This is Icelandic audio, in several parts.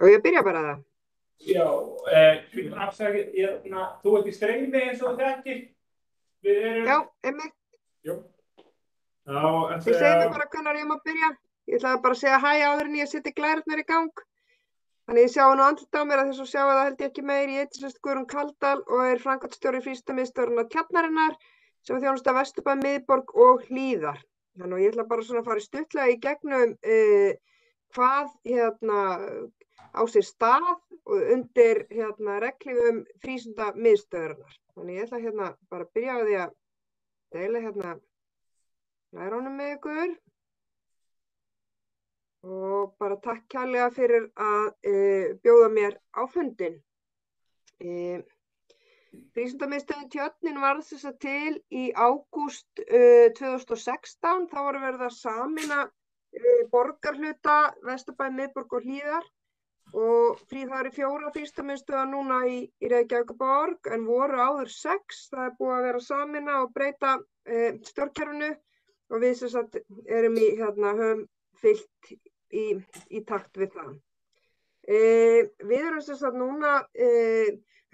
Og ég byrja bara það. Já, afsakið, þú ert í streymi eins og þú þekkir. Við erum... Já, einmitt. Jú. Já, Þið segir mér bara hvenær ég má byrja. Ég ætlaði bara að segja hæ áður en ég seti glærarnar í gang. Þannig ég sjá nú andlit á mér að þess að sjá það held ég ekki meir. Ég heiti sem sagt Guðrún Kaldal og er framkvæmdastjóri frístundamiðstöðvarinnar Tjarnarinnar sem þjónusta Vesturbæ, Miðborg og Hlíðar. Þannig og ég ætla bara svona að fara stuttlega í gegnum hvað á sér stað undir reglum frístundamiðstöðvarinnar. Þannig ég ætla bara að byrja á því að deila lærunum með ykkur. Og bara takk kærlega fyrir að bjóða mér á fundinn. Frístundamiðstöðin Tjörnin varð þess að til í ágúst 2016. Þá var verið að sameina borgarhluta Vesturbæ, Miðborg og Hlíðar. Og það eru 4 frístundamiðstöðvar núna í Reykjavíkurborg en voru áður 6. Það er búið að vera að sameina og breyta stjórnkerfinu og við sem sagt erum höfum fylgt í takt við það. Við erum sem sagt núna,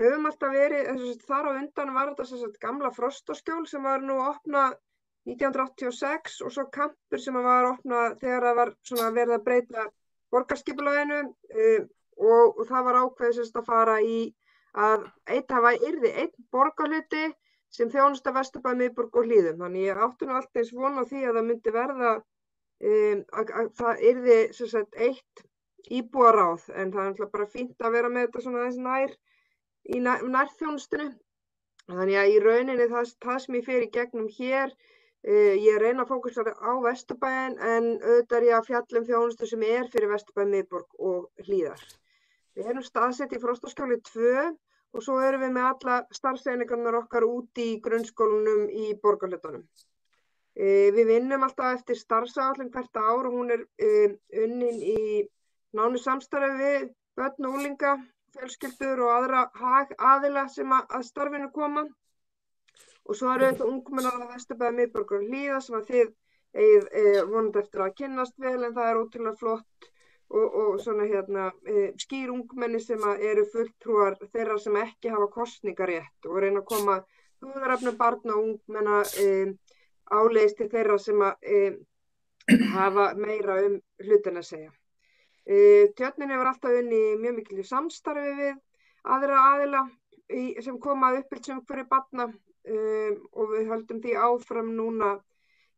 höfum alltaf verið, þar á undan var þetta sem sagt gamla Frostaskjól sem var nú opnað 1986 og svo Kampur sem var opnað þegar það var svona verið að breyta borgarskipulaginu og það var ákveðið sem sagt að fara í að yrði einn borgarhluti sem þjónusta Vesturbæ, Miðborg og Hlíðum. Þannig ég átti nú alltaf eins von á því að það myndi verða að það yrði sem sagt eitt íbúaráð en það er náttúrulega bara fínt að vera með þetta svona aðeins nær í nærþjónustinu. Þannig að í rauninni það sem ég fer í gegnum hér, ég reyna að fókusera á Vesturbæinn en auðvitað er ég að fjalla þjónustu sem er fyrir Vesturbæ, Miðborg og Hlíðar. Við erum staðsett í Frostaskjóli 2 og svo erum við með alla starfseiningarnar okkar út í grunnskólanum í borgarhlutunum. Við vinnum alltaf eftir starfsáætlun hvert ár og hún er unnin í nánu samstarfi við börn og unglinga, fjölskyldur og aðra hagaðila sem að starfinu koma. Og svo eru þetta ungmennar á Vesturbæ, Miðborg og Hlíðar sem að þið eigið vonandi eftir að kynnast vel en það er ótrúlega flott og svona skýr ungmenni sem eru fulltrúar þeirra sem ekki hafa kosningarétt og reyna að koma hugðarefnum barna og ungmenna áleiðis til þeirra sem hafa meira hlutina að segja. Tjörnin hefur alltaf unnið mjög miklu samstarfi við aðra aðila sem koma að uppeldisumhverfi barna og við höldum því áfram núna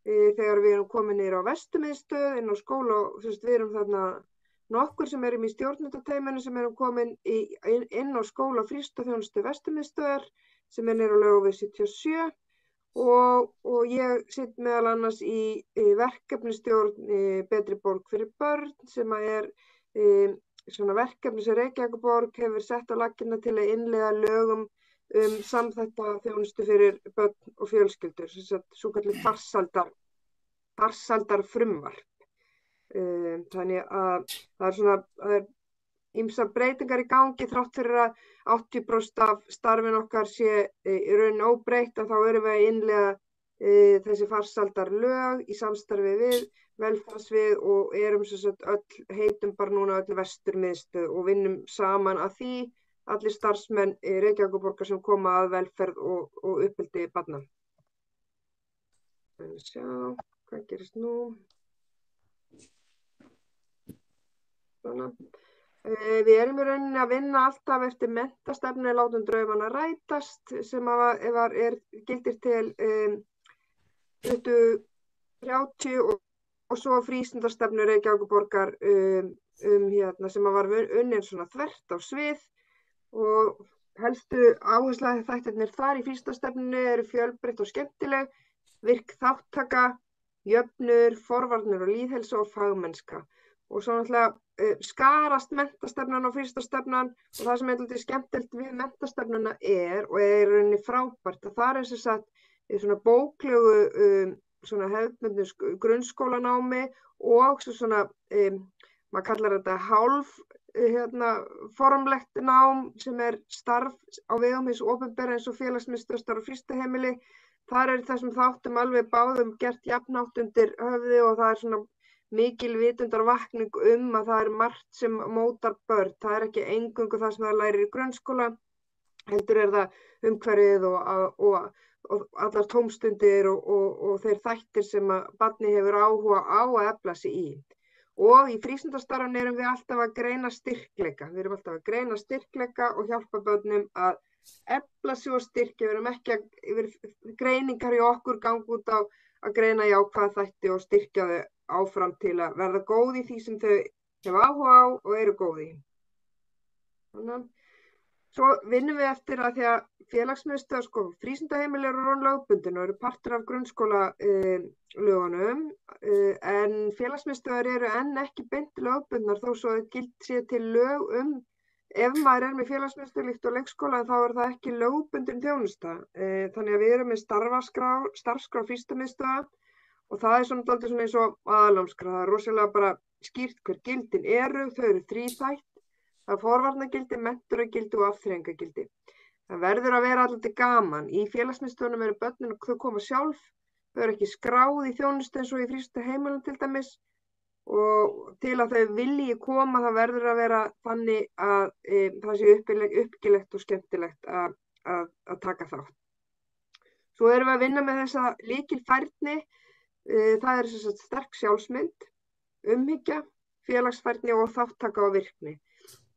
þegar við erum komin niður á Vesturmiðstöð inn á skóla og við erum þarna nokkur sem erum í stjórnendateyminu sem erum komin inn á skóla frístundaþjónustu Vesturmiðstöðar sem er niður á Laugaveg 77 og ég sitt meðal annars í verkefnisstjórn Betri borg fyrir börn sem er svona verkefni sem Reykjavíkurborg hefur sett á laggirnar til að innleiða lögum samþætta þjónustu fyrir börn og fjölskyldur, svokallað farsældar frumvarp. Þannig að það er ýmsar breytingar í gangi þrátt fyrir að 80% af starfin okkar sé í rauninni óbreytt en þá erum við að innleiða þessi farsældar lög í samstarfi við velferðarsvið og erum sem sagt heitum bara núna öll Vesturmiðstöð og vinnum saman að því allir starfsmenn Reykjavíkurborgar sem koma að velferð og uppeldi barna. Sjá, hvað gerist nú? Svona. Við erum í rauninni að vinna alltaf eftir menntastefnu látum draumana rætast sem gildir til 2030 og svo frístundastefnu Reykjavíkurborgar sem var unnin svona þvert á svið og helstu áhersluþættirnir þar í frístundastefnunni eru fjölbreytt og skemmtileg, virk þáttaka, jöfnur, forvarnir og lýðheilsa og fagmennska. Og svo náttúrulega skarast menntastefnan og frístundastefnan og það sem er skemmtilegt við menntastefnuna og er rauninni frábært að það er sem sagt svona bóklegu svona hefðbundnu grunnskólanámi og svona maður kallar þetta hálf formlegt nám sem er starf á vegum hins opinbera eins og félagsmiðstöðvar og frístundaheimili. Þar er þessum þáttum alveg báðum gert jafnhátt undir höfði og það er svona mikil vitundarvakning að það margt sem mótar börn. Það ekki eingöngu það sem það lærir í grunnskóla, heldur það umhverfið og allar tómstundir og þeir þættir sem að barnið hefur áhuga á að efla sig í. Og í frístundastarfinu erum við alltaf að greina styrkleika. Við erum alltaf að greina styrkleika og hjálpa börnum að efla sig og styrkja. Við erum ekki að greiningar í okkur ganga út á að greina jákvæða þætti og styrkja þau áfram til að verða góð í því sem þau hefa áhuga á og eru góð í. Þannig. Svo vinnum við eftir að því að félagsmiðstöð, frístundaheimili eru orðin lögbundin og eru partur af grunnskóla lögunum, en félagsmiðstöðvar eru enn ekki beint lögbundnar þó svo gild sé til lög ef maður með félagsmiðstöð líkt og leikskóla þá það ekki lögbundin þjónusta. Þannig að við erum með starfskrá frístundamiðstöðva og það svona dálítið svona eins og aðalnámskrá. Það rosalega bara skýrt hver gildin eru, þau eru þríþætt. Það forvarnagildi, menntunargildi og afþreyingargildi. Það verður að vera alltaf gaman. Í félagsmiðstöðvunum eru börnin og þau koma sjálf. Þau eru ekki skráð í þjónustu eins og í frístundaheimilum til dæmis. Og til að þau vilji koma það verður að vera þannig að það sé uppbyggilegt og skemmtilegt að taka þátt. Svo erum við að vinna með þessa lykilfærni. Það sem sagt sterk sjálfsmynd, umhyggja, félagsfærni og þáttaka og virkni.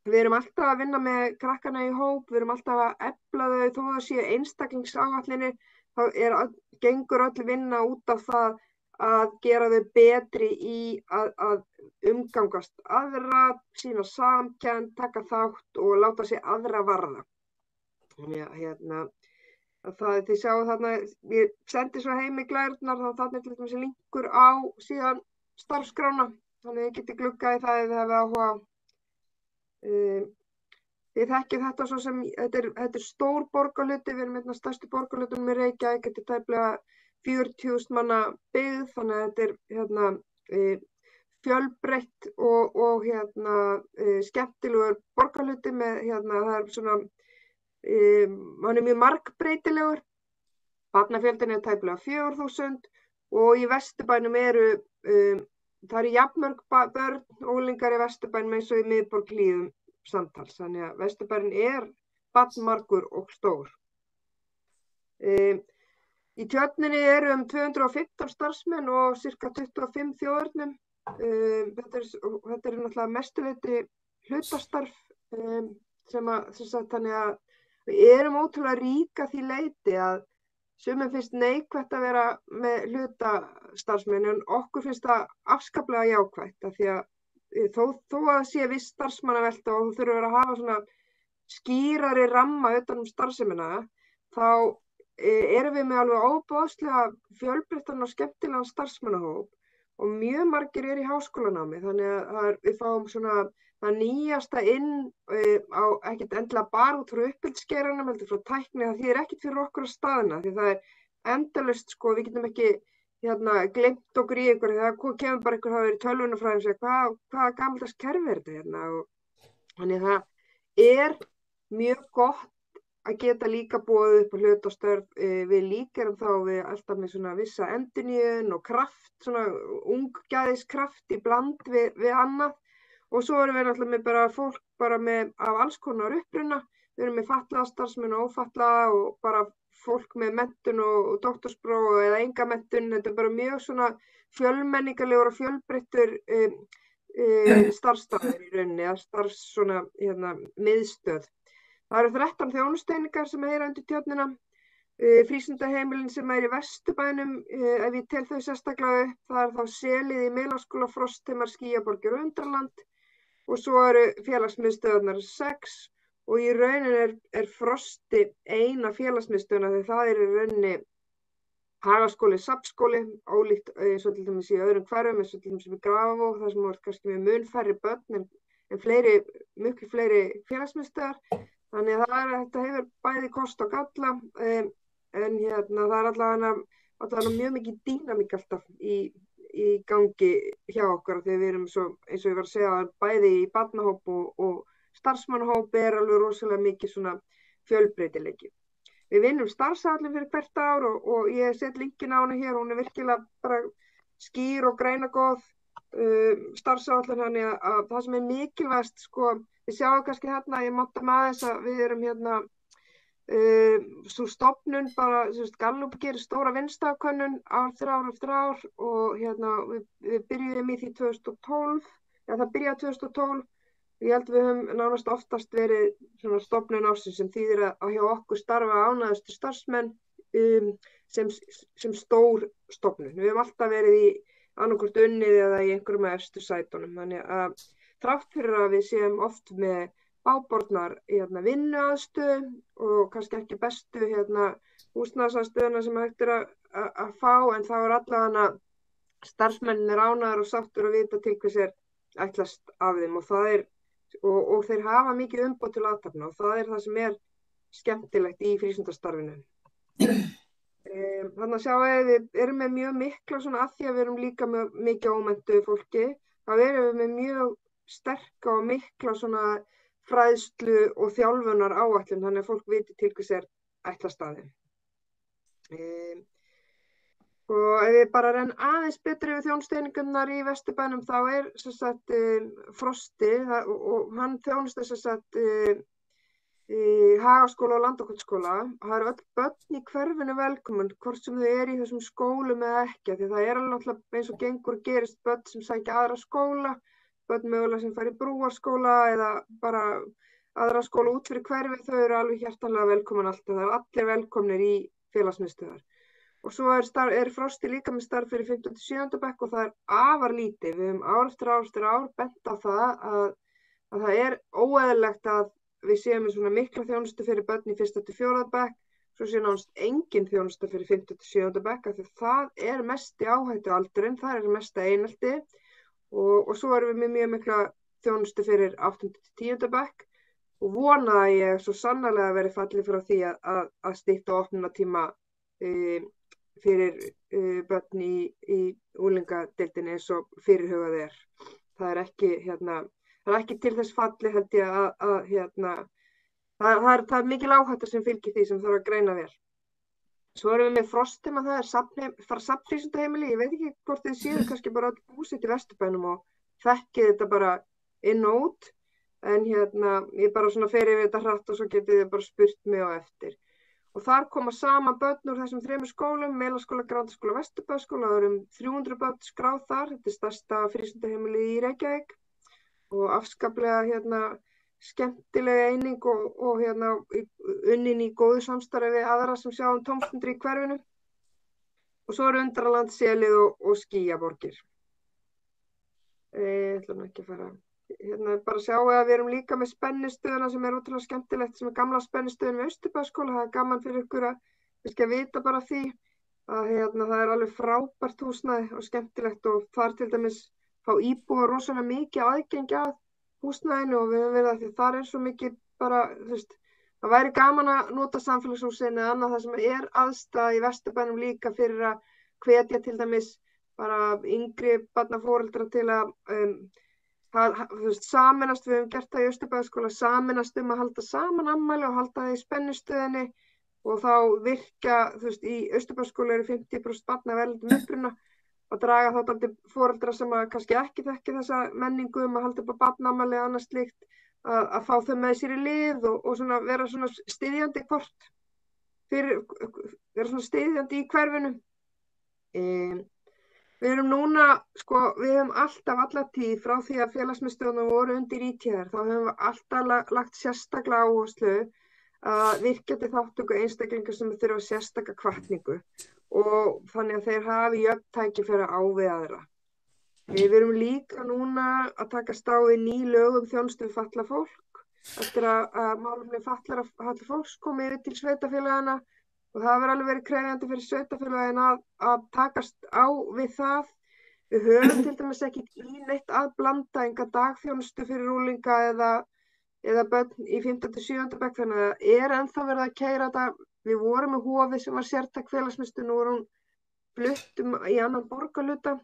Við erum alltaf að vinna með krakkana í hóp, við erum alltaf að efla þau þó að séu einstaklingsáætlanir, þá gengur öll vinna út af það að gera þau betri í að umgangast aðra, sýna samkennd, taka þátt og láta sig aðra varða. Þannig að þið sjáu þarna, ég sendi svo heim í glærurnar, þá þarna til þessi linkur á síðan starfskrána, þannig að þið getið gluggað í það ef þið hefur áhuga á. Þið þekkið þetta svo sem, þetta er stór borgarhluti, við erum einna stærstu borgarhlutunum í Reykjavík, þetta tæplega 40.000 manna byggð, þannig að þetta fjölbreytt og skemmtilegur borgarhluti með, það svona, hann mjög margbreytilegur, barnafjöldin tæplega 4.000 og í Vesturbænum það eru jafnmörg börn og unglingar í Vesturbænum eins og í miðborg Hlíðum samtals. Þannig að Vesturbærinn barnmargur og stór. Í Tjörninni eru 215 starfsmenn og ca. 25 þjóðernum. Þetta er náttúrulega mestuleyti hlutastarf þannig að við erum ótrúlega rík að því leyti að sumum finnst neikvætt að vera með hlutastarfsmenn en okkur finnst það afskaplega jákvætt af því að þó að sé viss starfsmannavelta og þú þurfur að hafa svona skýrari ramma utan starfsemina þá erum við með alveg óboðslega fjölbreyttan og skemmtilegan starfsmannahóp og mjög margir í háskólanámi þannig að við fáum svona það nýjasta inn á ekkert endilega bara út frá uppeldisgeiranum heldur frá tækni það þýðir ekkert fyrir okkur að staðna því það endalaust við getum ekki gleymt okkur í einhverju það kemur bara einhver hafa verið tölvunarfræðin og segja hvaða gamaldags kerfi þetta og þannig það mjög gott að geta líka boðið upp á hlutastörf við líka erum þá við alltaf með svona vissa endurnýjun og kraft svona unggæðiskraft í bland við annað og svo erum við náttúrulega með bara fólk bara með af alls konar uppruna við erum með fatlaða starfsmenn og ófatlaða og bara fólk með menntun og doktorspróf eða enga menntun þetta bara mjög svona fjölmenningalegur og fjölbreyttur starfsstaður í rauninni eða starfs svona miðstöð. Það eru 13 þjónusteiningar sem heyra undir Tjörnina, frístundaheimilin sem í Vesturbænum, ef ég tel þau sérstaklega upp, það þá Selið í Melaskóla, Frostheimar, Skýjaborgir og Undraland og svo eru félagsmiðstöðvarnar 6 og í rauninni Frosti eina félagsmiðstöðuna þegar það í rauninni Hagaskóli, Safnskóli, ólíkt eins og til dæmis í öðrum hverfum, eins og til dæmis í Grafavog, þar sem voru kannski með mun færri börn en miklu fleiri félagsmiðstöðvar. Þannig að þetta hefur bæði kost og galla en það allavega mjög mikið dýnamík alltaf í gangi hjá okkur þegar við erum svo, eins og ég var að segja, bæði í barnahóp og starfsmannahóp alveg rosalega mikið svona fjölbreytileiki. Við vinnum starfsáætlun fyrir hvert ár og ég set linkin á hana hér, hún virkilega bara skýr og greinagóð starfsáætlun þannig að það sem mikilvægast, sko, við sjáum kannski hérna, ég mátti með aðeins að við erum hérna, svo stofnun bara, Gallup gerir stóra vinnustaðakönnun ár eftir ár og hérna við byrjuðum í því 2012, það byrjaði 2012. Ég held við höfum nánast oftast verið svona stofnun ársins sem þýðir að hjá okkur starfa ánægðustu starfsmenn sem stór stofnun. Við höfum alltaf verið í annaðhvort unnið eða í einhverjum af efstu sætunum. Þannig að þrátt fyrir að við séum oft með bábornar vinnuaðstöðu og kannski ekki bestu húsnæðisaðstöðuna sem hægt að fá, en þá allavega starfsmennirnir ánægðir og sáttur að vita til hvers ætlast af þeim og þeir hafa mikið umboð til athafna og það það sem skemmtilegt í frístundastarfinu. Þannig að sjá við erum með mjög mikla svona að því að við erum líka með mikið ómenntuðu fólki, þá erum við með mjög sterka og mikla svona fræðslu og þjálfunar áætlun, þannig að fólk viti til hvers ætlast af þeim. Og ef við bara renn aðeins betri við þjónustueiningarnar í Vesturbænum þá sem sagt Frosti og hann þjónustar sem sagt Hagaskóla og Landakotsskóla. Það öll börn í hverfinu velkomin, hvort sem þau í þessum skólum eða ekki, því það alveg náttúrulega eins og gengur gerist börn sem sækja aðra skóla, börn mögulega sem fara í brúarskóla eða bara aðra skóla út fyrir hverfi, þau alveg hjartanlega velkomin alltaf, það allir velkomnir í félagsmiðstöðvar. Og svo Frosti líka með starf fyrir 5. til 7. bekk og það afar lítið. Við höfum ár eftir ár bent á það að það óeðlilegt að við séum með svona mikla þjónustu fyrir börn í 1. til 4. bekk, svo sé nánast engin þjónusta fyrir 5. til 7. bekk, af því það mesti áhættualdurinn, það mesta einelti og svo erum við með mjög mikla þjónustu fyrir 8. til 10. bekk og vona að ég svo sannarlega verið fallið frá því að stytta opnunartíma fyrir börn í unglingadeildinni eins og fyrirhugað Það ekki til þess falli held ég að það mikil áhætta sem fylgir því sem þarf að greina vel. Svo erum við með Frostum að það safnfrístundaheimili. Ég veit ekki hvort þið séu kannski bara húsið í Vesturbænum og þekkið þetta bara inn og út, en ég bara svona fer yfir þetta hratt og svo getið þið bara spurt mig á eftir. Og þar koma saman börn úr þessum 3 skólum, Melaskóla, Grandaskóla, Vesturbæjarskóla, það 300 börn skráð þar, þetta stærsta frístundaheimili í Reykjavík og afskaplega skemmtileg eining og unnin í góðu samstarfi við aðra sem sjá tómstundir í hverfinu. Og svo Undraland, Selið og Skýjaborgir. Ég ætla nú ekki að fara. Bara sjá að við erum líka með spennistöðuna sem ótrúlega skemmtilegt, sem gamla spennistöðin við Austurbæjarskóla. Það gaman fyrir ykkur að vita bara því að það alveg frábært húsnæði og skemmtilegt og þar til dæmis fá íbúar rosalega mikið aðgengi að húsnæðinu og við höfum verið að því þar svo mikið bara, það væri gaman að nota samfélagshúsin eða annað það sem aðstæða í Vesturbænum líka fyrir að hvetja til dæmis bara yngri barnaforeldra til að sameinast, við höfum gert það í Austurbæjarskóla, sameinast að halda saman afmæli og halda það í spennistöðinni og þá virka, í Austurbæjarskóla 50% barna af erlendum uppruna og draga þá dálítið foreldra sem kannski ekki þekki þessa menningu að halda upp á barnaafmæli eða annað slíkt, að fá þau með sér í lið og svona vera svona styðjandi vera svona styðjandi í hverfinu. Við erum núna, við höfum alltaf alla tíð frá því að félagsmiðstöðvarnar voru undir ITR, þá höfum við alltaf lagt sérstaklega áherslu að virkja til þátttöku einstaklingar sem þurfa sérstaka hvatningu og þannig að þeir hafi jöfn tækifæri á við aðra. Við erum líka núna að takast á við ný lög þjónustu við fatlað fólk eftir að málefni fatlaðs fólks komi yfir til sveitarfélagana. Og það hefur alveg verið krefjandi fyrir sveitarfélagin að takast á við það. Við höfum til dæmis ekki í neitt að blanda enga dagþjónustu fyrir unglinga eða börn í 5. til 7. bekk, þannig að ennþá verið að keyra þetta. Við vorum með hofið sem var sértæk félagsmiðstöð, nú hún flutt í annan borgarhluta.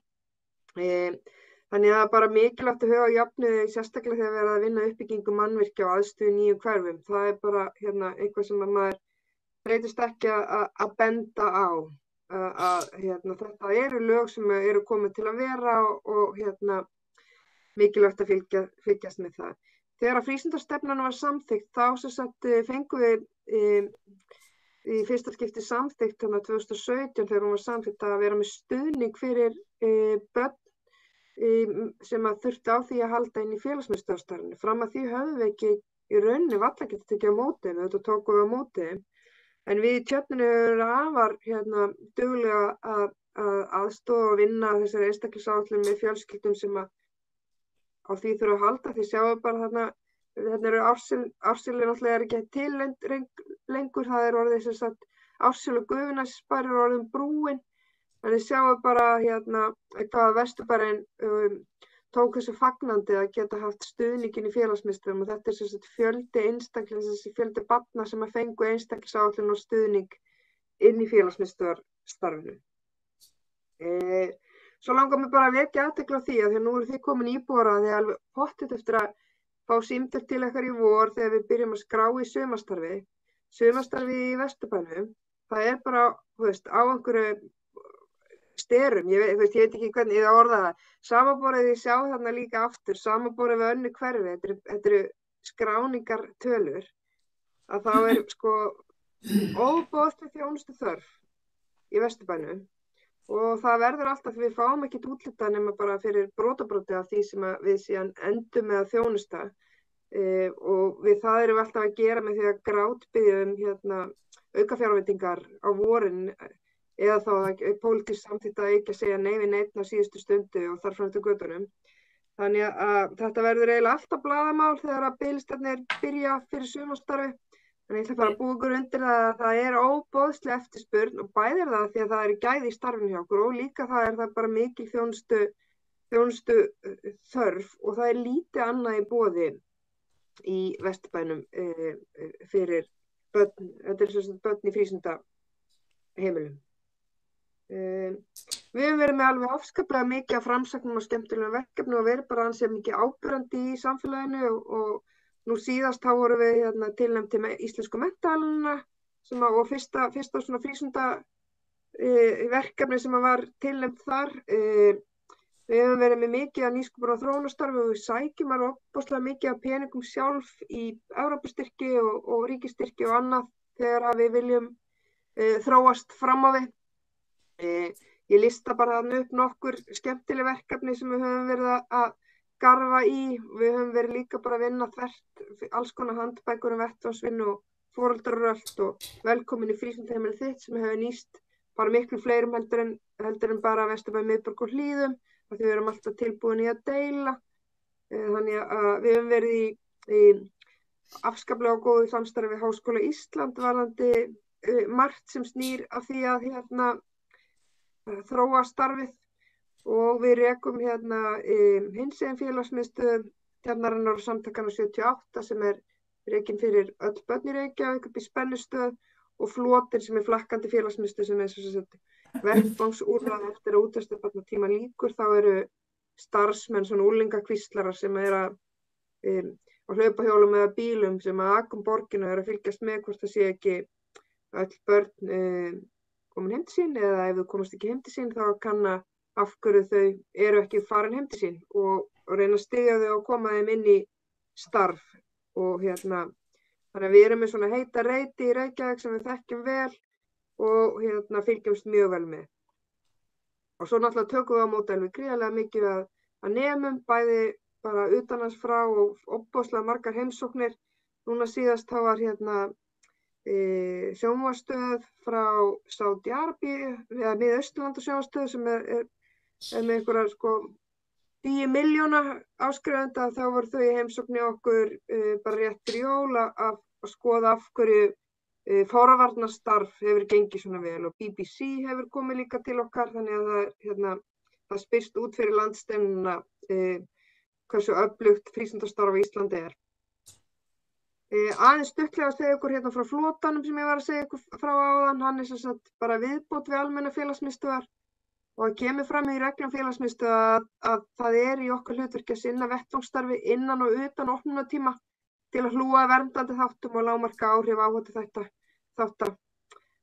Þannig að bara mikilvægt að huga jöfnuði sérstaklega þegar verið að vinna uppbyggingu mannvirkja og aðstöðu nýjum hverfum. Það bara eitthvað sem maður breytist ekki að benda á. þetta eru lög sem eru komin til að vera og mikilvægt að fylgjast með það. Þegar frístundastefnan var samþykkt þá sem sagt fengum við í fyrsta skipti samþykkt 2017 þegar hún var samþykkt að vera með stuðning fyrir börn sem að þurfti á því að halda inn í félagsmiðstöðvarstarfinu. Fram að því höfum við ekki í rauninni varla getið tekið á móti þeim, þetta tókum við á móti þeim. En við í Tjörninni erum afar duglega að aðstoða og vinna þessari einstaklisáætlun með fjölskyldum sem á því þurfa að halda. Því sjáum bara þarna eru Árselur náttúrulega er ekki til lengur, það er orðið sem sagt Ársel og Gufunæsbær er orðin brúin. En þið sjáum bara hvað Vesturbærinn tók þessu fagnandi að geta haft stuðninginn í félagsmiðstöðvum og þetta er sem sagt fjöldi einstaklis, þessi fjöldi barna sem að fengu einstaklisáætlun og stuðning inn í félagsmiðstöðvarstarfinu. Svo langar mér bara að vekja athygli á því að því nú eru þið komin íbúar að þið alveg pottþétt eftir að fá símtöl til ykkar í vor þegar við byrjum að skrá í sumarstarfi. Sumarstarfi í Vesturbænum, það er bara, á einhverju styrum, ég veit ekki hvernig ég orða það. Samanborið ég sjá þarna líka aftur, samanborið við önnur hverfi, þetta eru skráningartölur, að þá er sko óboðsleg þjónustu þörf í Vesturbænum og það verður alltaf því við fáum ekkert úthlutað nema bara fyrir brotabróti af því sem við síðan endum með að þjónusta og við það erum við alltaf að gera með því að grátbiðja aukafjárveitingar á vorin eða þá að pólitískt samþykkt að ekki að segja nei við neitt á síðustu stundu og þar fram eftir götunum. Þannig að þetta verður eiginlega alltaf blaðamál þegar að biðlistarnir byrja fyrir sumarstarfi. Þannig ég ætla að fara að búa ykkur undir að það er óboðsleg eftirspurn og bæði er það því að það er gæði í starfinu hjá okkur og líka það er það bara mikil þjónustu þörf og það er lítið annað í boði í Vesturbænum fyrir börn, þetta er sem sagt börn í frístundaheimilum. Við höfum verið með alveg afskaplega mikið af framsögnum og skemmtilegum verkefnum og verið bara ansið mikið áberandi í samfélaginu og nú síðast þá vorum við tilnefnd til íslensku menntaverðlaunanna og fyrsta svona frístunda verkefni sem var tilnefnd þar. Við höfum verið með mikið af nýsköpunar og þróunarstarfi og við sækjum ofboðslega mikið af peningum sjálf í Evrópustyrki og ríkisstyrki og annað þegar við viljum þróast fram á við. Ég lista bara þarna upp nokkur skemmtileg verkefni sem við höfum verið að garfa í. Við höfum verið líka bara að vinna þvert alls konar handbækur vettvangsvinnu og foreldraröld og velkomin í frístundaheimilið þitt sem hefur nýst bara miklu fleirum heldur en bara Vesturbæ, Miðborg og Hlíðum og því við erum alltaf tilbúin í að deila. Þannig að við höfum verið í afskaplega og góðu samstarfi við Háskóla Ísland varðandi margt sem snýr af því að þróa starfið og við rekum hinsegin félagsmiðstöð Tjarnarinnar og Samtakanna 78 sem er rekin fyrir öll börn í Reykjavík upp í Spennustöð og Flotin sem er flakkandi félagsmiðstöð sem er sem sagt vettvangsúrræði eftir að útvistarbarnatíma lýkur. Þá eru starfsmenn svona úlingakvíslarar sem á hlaupahjólum eða bílum sem að aka borgina að fylgjast með hvort það sé ekki öll börn komin heim til sín eða ef þau komast ekki heim til sín þá kanna af hverju þau eru ekki farin heim til sín og reyna að styðja þau og koma þeim inn í starf og þannig að við erum með svona heita reiti í Reykjavík sem við þekkjum vel og fylgjumst mjög vel með. Og svo náttúrulega tökum við á móti alveg gríðarlega mikið að nemum bæði bara utanlands frá og ofboðslega margar heimsóknir. Núna síðast þá var sjónvarpsstöð frá Sádi-Arabíu eða Mið-Austurlanda sjónvarpsstöð sem er með einhverjar 10 milljóna áskrifenda. Þá voru þau í heimsókn í okkur bara rétt fyrir jól að skoða af hverju forvarnarstarf hefur gengið svona vel og BBC hefur komið líka til okkar þannig að það spyrst út fyrir landsteinuna hversu öflugt frístundastarf á Íslandi er. Aðeins stuttlega að segja ykkur frá flotanum sem ég var að segja ykkur frá áðan, hann er sem sagt bara viðbót við almenna félagsmiðstöðvar og það kemur fram í reglum félagsmiðstöðva að það er í okkar hlutverki að sinna vettvangsstarfi innan og utan opnunartíma til að hlúa að verndandi þáttum og lágmarka áhrif áhættu þátta.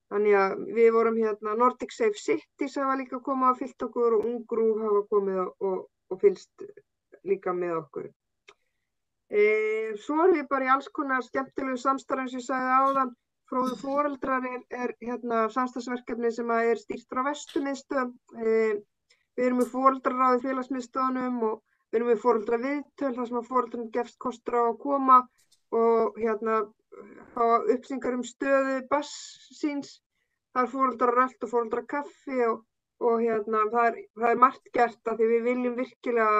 Þannig að við vorum Nordic Safe Cities hafa líka komið og fylgt okkur og Ungrúf hafa komið og fylgst líka með okkur. Svo erum við bara í alls konar skemmtilegu samstarfi eins og ég sagði áðan. Fróðu foreldrar er samstarfsverkefni sem er stýrt frá Vesturmiðstöð. Við erum með foreldraráði félagsmiðstöðunum og við erum með foreldraviðtöl þar sem foreldrarnir gefst kostur á að koma og fá upplýsingar stöðu barns síns. Það er foreldraröld og foreldrakaffi og það er margt gert af því við viljum virkilega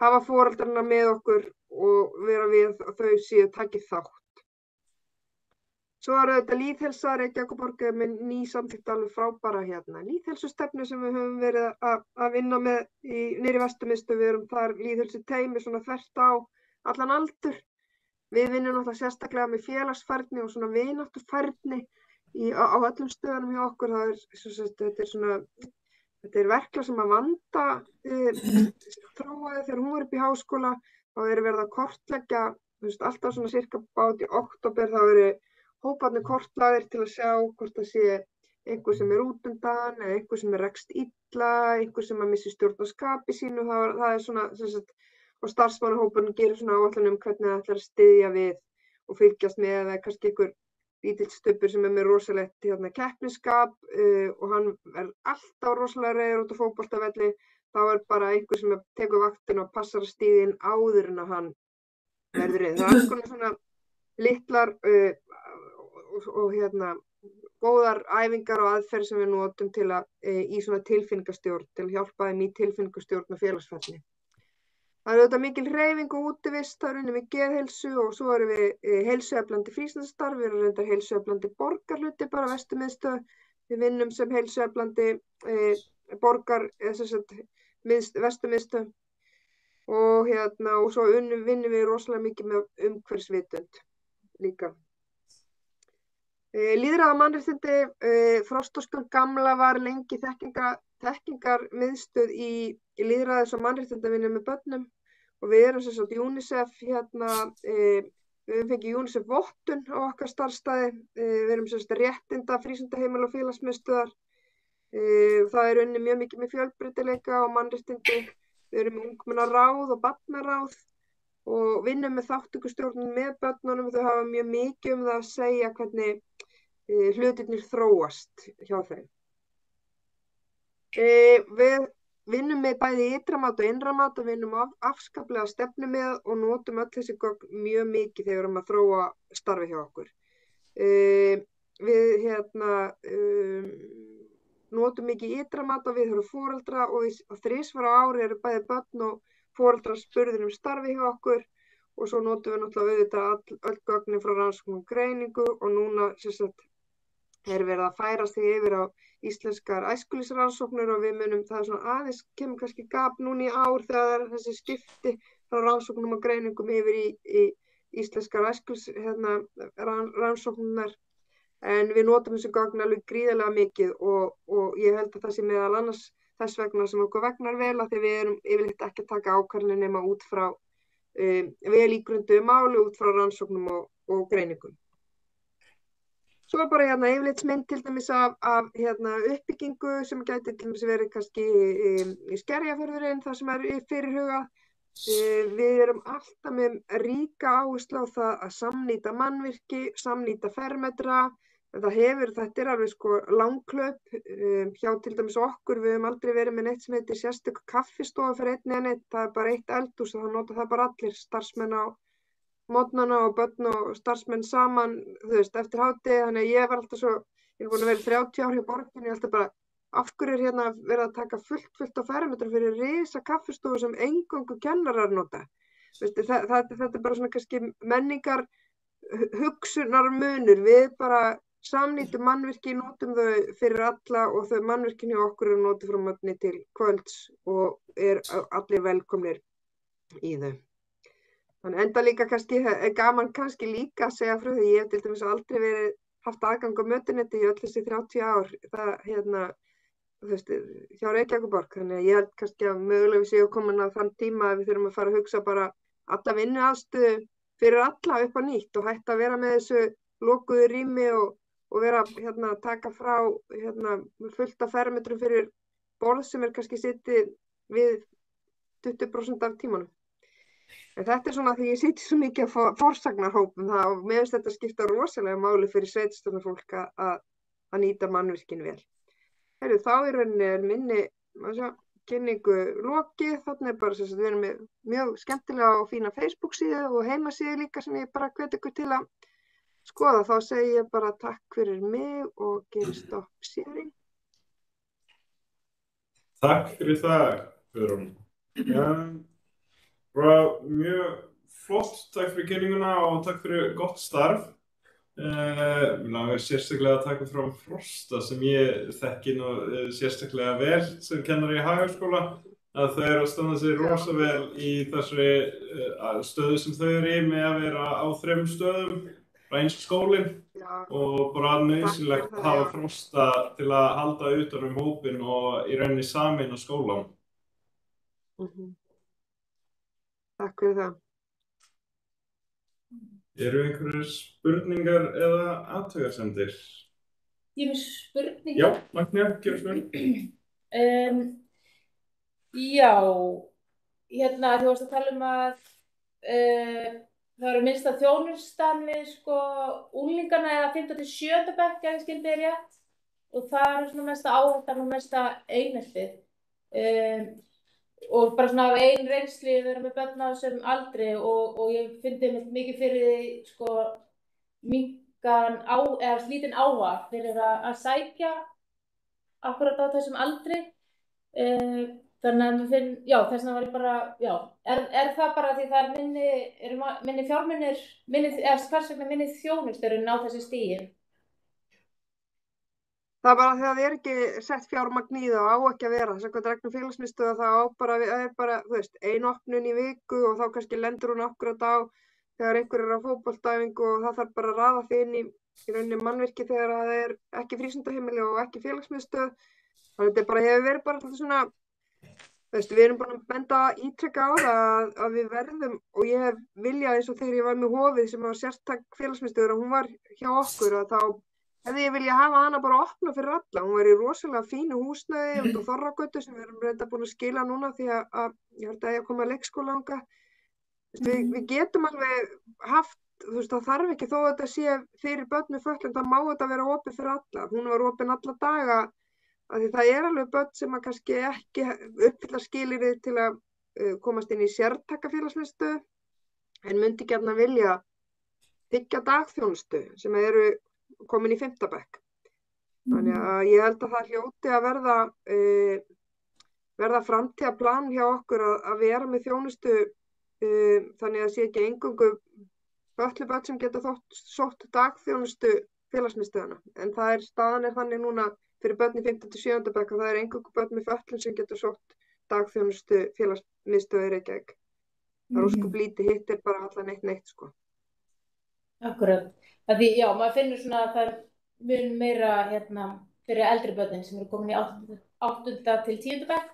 hafa foreldrarna með okkur og vera við og þau séu takið þátt. Svo er þetta lýðheilsa, Reykjavíkurborg er með ný samþykkt alveg frábæra lýðheilsustefnu sem við höfum verið að vinna með niðri í Vesturmiðstöð. Við erum þar lýðheilsuteymi svona þvert á allan aldur. Við vinnum náttúrulega sérstaklega með félagsfærni og svona vináttufærni á öllum stöðunum hjá okkur. Þetta er verklag sem að Vanda þróaði þegar hún var upp í háskóla. Þá verið að kortleggja, alltaf svona cirka bát í október, þá hóparnir kortlagðir til að sjá hvort það sé einhver sem út undan eða einhver sem rekst illa, einhver sem missi stjórn á skapi sínu. Það er svona, og starfsmannahópurinn gerir svona áætlun hvernig það ætlar að styðja við og fylgjast með eða kannski einhver lítill stubbur sem með rosalegt keppnisskap og hann alltaf rosalega reiður út á fótboltavelli. Þá bara einhver sem tekur vaktina og passar að stíðin áður en að hann verður reiður. Það er svona litlar og góðar æfingar og aðferð sem við notum til í svona tilfinningastjórn, til að hjálpa þeim í tilfinningastjórn og félagsfærni. Það er auðvitað mikil hreyfing og útivist, það unnum við geðheilsu og svo erum við heilsueflandi frístundastarf, við erum reyndar heilsueflandi borgarhluti bara Vesturmiðstöð. Við vinnum sem heilsueflandi Vesturmiðstöð og svo vinnum við rosalega mikið með umhverfisvitund líka. Lýðræði mannréttindi, Frostaskjól gamla var lengi þekkingarmiðstöð í lýðræðis- og mannréttindavinnu með börnum og við erum UNICEF, við höfum fengið UNICEF vottun á okkar starfsstaði, við erum réttinda, frístundaheimili og félagsmiðstöðar, það er unnið mjög mikið með fjölbreytileika og mannréttindi, við erum með ungmennaráð og barnaráð og vinnum með þátttökustjórnun með börnunum. Þau hafa mjög mikið það að segja hvernig hlutirnir þróast hjá þeim. Við vinnum með bæði ytra mat og innra mat og vinnum afskaplega stefnu með og notum öll þessi gögn mjög mikið þegar við erum að þróa starfi hjá okkur. Við notum mikið ytra mat og við höfum foreldra og 3 á ári eru bæði börn og foreldrar spurðir starfi hjá okkur og svo notum við náttúrulega auðvitað öll gögnin frá rannsóknum og greiningu og núna verið að færa sig yfir á íslenskar æskulýðsrannsóknir og við munum, það er svona aðeins, kemur kannski gap núna í ár þegar það er þessi skipti frá rannsóknum og greiningum yfir í íslenskar rannsóknir en við notum þessi gögn alveg gríðarlega mikið og ég held að það sé meðal annars þess vegna sem okkur vegnar vel að því við erum yfirleitt ekki að taka ákvarðanir nema út frá vel ígrunduðu máli, út frá rannsóknum og greiningum. Svo bara yfirlitsmynd til dæmis af uppbyggingu sem gæti til dæmis verið kannski í Skerjafjörðurinn, það sem fyrirhugað. Við erum alltaf með ríka áherslu á það að samnýta mannvirki, samnýta fermetra. Þetta er alveg langklaup hjá til dæmis okkur. Við höfum aldrei verið með neitt sem heitir sérstök kaffistofa fyrir einn eða neitt. Það er bara eitt eldhús og það nota það bara allir starfsmenn á mótnana og börn og starfsmenn saman, eftir hádegi. Þannig að ég var alltaf ég er búin að vera 30 ár hjá borginni, ég alltaf bara, af hverju er verið að taka fullt á fermetra fyrir risa kaffistofu sem eingöngu kennarar nota. Þetta er bara svona kannski menningar hugsunar munur. Við bara samnýtum mannvirki, notum þau fyrir alla og þau mannvirkin hjá okkur eru notið frá morgni til kvölds og allir velkomnir í þau. Þannig enda líka kannski, gaman kannski líka að segja frá því, ég hef til dæmis aldrei haft aðgang á mötunetti í öll þessi 30 ár, hjá Reykjavíkurborg, þannig að ég held kannski að mögulega við séum komin á þann tíma að við þurfum að fara að hugsa bara alla vinnuaðstöðu fyrir alla upp á nýtt og hætta að vera með þessu lokuðu rými og og vera að taka frá fullt af fermetrum fyrir borð sem kannski sittið við 20% af tímanum. En þetta svona því ég sitji svo mikið á forsagnarhópum það og mér finnst þetta skipta rosalega máli fyrir sveitarstjórnarfólk að nýta mannvirkin vel. Heyrðu, þá í rauninni minni kynningu lokið, þannig bara við erum með mjög skemmtilega og fína Facebook-síðu og heimasíðu líka sem ég bara hvet ykkur til að skoða. Þá segi ég bara takk fyrir mig og geri stopp sharing. Takk fyrir það, Guðrún. Bara mjög flott, takk fyrir kynninguna og takk fyrir gott starf. Mér langar sérstaklega að taka fram Frosta sem ég þekki nú sérstaklega vel sem kennari í Hagaskóla, að þau eru að standa sig rosa vel í þessari stöðu sem þau eru í með að vera á 3 stöðum, eins skólinn og bara nauðsynlegt að hafa Frosta til að halda utan hópinn og í rauninni sameina skólann. Takk fyrir það. Eru einhverjar spurningar eða athugasemdir? Ég er spurningar. Já, Magnea, gefur spurning. Já, þú varst að tala að það eru minnsta þjónustan við unglingana eða 5. til 7. bekk, ef ég skildi þér rétt, og það er svona mesta áhættan og mesta eineltið. Og bara svona af ein reynslu að vera með börn á þessum aldri og ég fyndi mikið fyrir minkan eða slítinn áhuga fyrir að sækja akkurat á þessum aldri. Þannig að þess vegna var ég bara, er það bara því það er minni fjármunir, hvers vegna minni þjónustur á þessi stigi? Það er bara því að það ekki sett fjármagn í það og á ekki að vera. Samkvæmt reglum félagsmiðstöðva það bara, ein opnun í viku og þá kannski lendur hún akkurat á þegar einhver er á fótboltaæfingu og það þarf bara að raða því inn í rauninni mannvirki þegar það er ekki frístundaheimili og ekki félagsmiðstöð. Þannig að þetta hefur verið bara alltaf svona, við erum bara að benda ítrekka á það að við verðum, og ég hef viljað eins og þegar ég var með Hofið sem var sérstakt félagsmiðstöður og hún var hjá okkur og þá hefði ég viljað hafa hana bara opna fyrir alla. Hún var í rosalega fínu húsnæði út á Þorragötu sem við erum reynda búin að skila núna því að ég held að ég koma að leikskóla þangað. Við getum alveg haft, það þarf ekki þó að þetta sé fyrir börn með fötlun, það má þetta vera opið fyrir alla. Hún var opin alla daga af því það er alveg börn sem að kannski ekki uppfylla skilyrði til að komast inn í sértæka félagsmiðstöð en myndi gjarna vilja þiggja dagþjónustu sem eru komin í 5. bekk. Þannig að ég held að það hljóti að verða framtíðarplan hjá okkur að vera með þjónustu þannig að sé ekki eingöngu fötluð börn sem geta sótt dagþjónustu félagsmiðstöðina. En staðan er þannig núna fyrir börn í 5. til 7. bekk að það er eingöngu börn með fötlun sem geta sótt dagþjónustu félagsmiðstöð í Reykjavík. Það er ósköp lítið, hitt er bara allan neitt sko. Akkurat. Því, maður finnur svona að það mun meira fyrir eldri börnin sem eru komin í 8. til 10. bekk.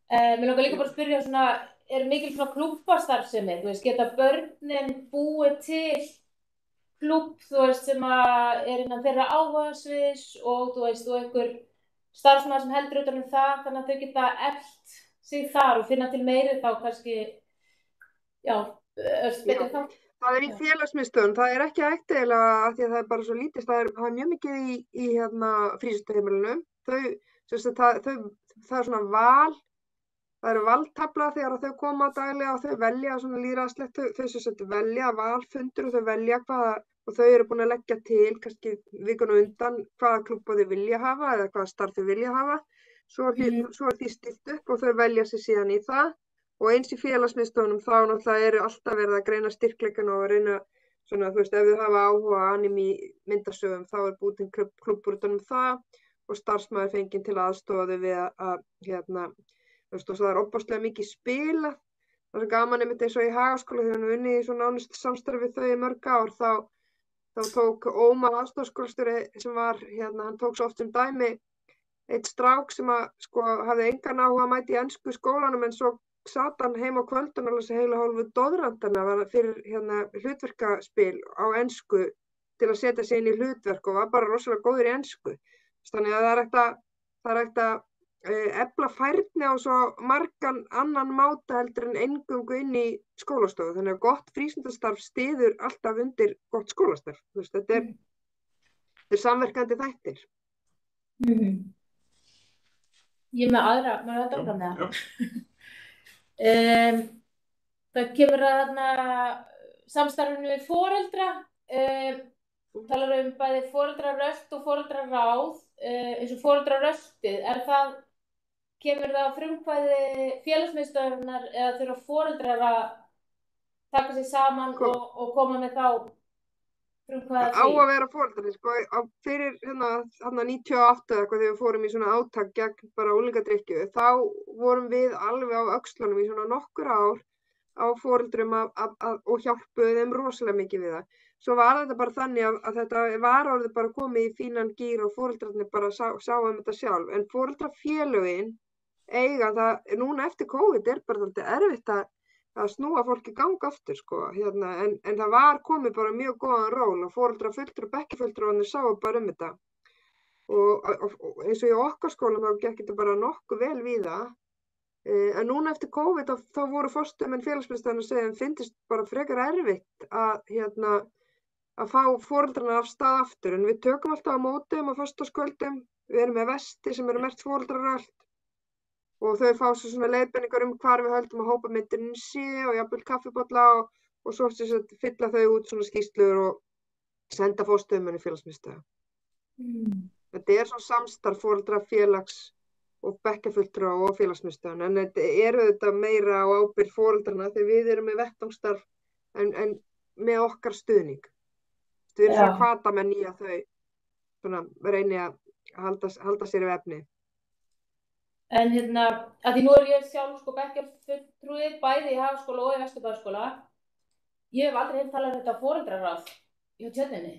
Mér langar líka bara að spyrja svona, er mikil svona klúbbastarfsemi, geta börnin búið til klúbb, sem er innan þeirra áhugasviðs og einhver starfsmaður sem heldur utan það, þannig að þau geta eflt sig þar og finna til meiri þá kannski, betur þá. Það er í félagsmiðstöðum, það er ekki hægt eiginlega af því að það er bara svo lítið, það er mjög mikið í frístundaheimilunum. Það er svona val, það eru valtafla þegar þau koma daglega og þau velja svona lýðræðislegt, þau velja valfundur og þau velja og þau eru búin að leggja til kannski vikuna undan hvaða klúbba þau vilja hafa eða hvaða starf þau vilja hafa. Svo er því stillt upp og þau velja sig síðan í það. Og eins í félagsmiðstöðunum þá náttúrulega eru alltaf verið að greina styrkleikana og reyna svona, ef þau hafa áhuga anime myndasögum þá er búin klúbbur utan það og starfsmaður fenginn til aðstofa þau við að það er ofboðslega mikið spilað. Það er gaman einmitt eins og í Hagaskóla þegar við unnið í svona nánast samstarfi við þau í mörg ár þá tók Ómar aðstoðarskólastjóri sem var hann tók svo oft sem dæmi eitt strák sem hafði engan áhuga að mæta í ensku skólanum en svo sat hann heima á kvöldun og lasi heila hálfu doðrandana fyrir hlutverkaspil á ensku til að setja sig inn í hlutverk og var bara rosalega góður í ensku. Þannig að það er hægt að efla færni á svo margan annan máta heldur en eingöngu inn í skólastofu. Þannig að gott frístundastarf styður alltaf undir gott skólastarf. Þú veist, þetta er samverkandi þættir. Ég er með aðra fram með það. Það kemur að samstarfinu við foreldra. Þú talar bæði foreldraröst og foreldraráð. Eins og foreldraröstið, kemur það að frumkvæði félagsmiðstöðvarinnar eða þurfa foreldrar að taka sig saman og koma með þá frumkvæði á að vera foreldrar, sko, fyrir 98 eða eitthvað þegar við fórum í svona átak gegn bara unglingadrykkju, þá vorum við alveg á öxlunum í svona nokkur ár á foreldrum og hjálpuðu þeim rosalega mikið við það. Svo var þetta bara þannig að þetta var orðið bara komið í fínan gír og foreldrarnir bara sáu þetta sjálf. En foreldrafélögin eiga það, núna eftir COVID bara þetta erfitt að snúa fólki gang aftur, sko. En það var komið bara mjög góðan ról og foreldrafulltrúar og bekkjarfulltrúarnir sáu bara þetta. Og eins og í okkar skólum þá gekk þetta bara nokkuð vel við það. En núna eftir COVID þá voru forstöðumenn félagsmiðstöðvanna að segja að finnst bara frekar erfitt að fá foreldrarna af stað aftur, en við tökum alltaf á móti á föstudagskvöldum, við erum með vesti sem eru merkt foreldraröld og þau fá svo svona leiðbeiningar hvar við höldum að hópamyndunin sé og jafnvel kaffibolla og svo fylla þau út svona skýrslur og senda forstöðumenn í félagsmiðstöðva. Þetta er svona samstarf foreldrafélags og bekkjarfulltrúa og félagsmiðstöðvanna, en þetta meira á ábyrgð foreldrarna þegar við erum með vettvangsstarf en með okkar stuðning. Við erum svona hvatamenn í að þau svona reyni að halda sér við efni. En að því nú er ég sjálf sko bekkjarfulltrúi bæði í Hagaskóla og í Vesturbæjarskóla. Ég hef aldrei heyrt talað þetta foreldraráð í Tjörninni.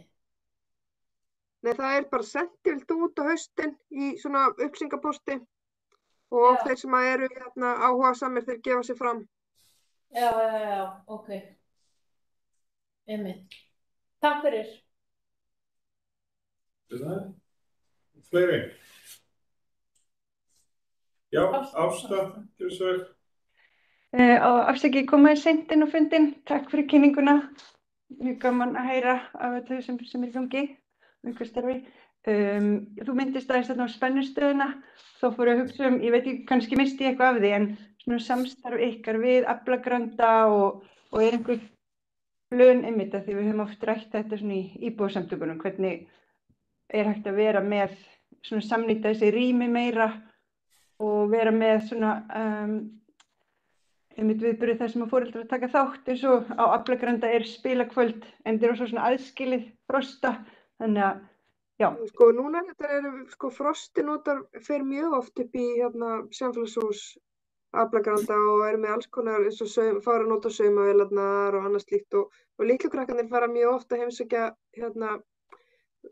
Nei, það er bara sent út á haustin í svona upplýsingapósti og þeir sem eru áhugasamir þeir gefa sig fram. Já, ok. Einmitt. Takk fyrir. Fleiri? Já, Ásta, gjörðu svo vel. Afsakið komaði seint inn á fundinn. Takk fyrir kynninguna. Mjög gaman að heyra af þau sem er í gangi. Þú myndist aðeins á spennustöðuna. Þá fór ég að hugsa ég veit ekki, kannski misti ég eitthvað af því, en svona samstarf ykkar við Aflagranda og er einhver plön einmitt að því við höfum oft rætt þetta svona í íbúasamtökunum, hvernig er hægt að vera með svona samnýta þessi rými meira og vera með svona einmitt viðburði þar sem að foreldrar taka þátt, eins og á Aflagranda er spilakvöld en þetta er også svona aðskilið Frosta, þannig að já. Sko núna Frosti fer mjög oft upp í samfélagshús Aflagranda og með alls konar eins og fara að nota saumavélarnar og annað slíkt og litlu krakkarnir fara mjög oft að heimsækja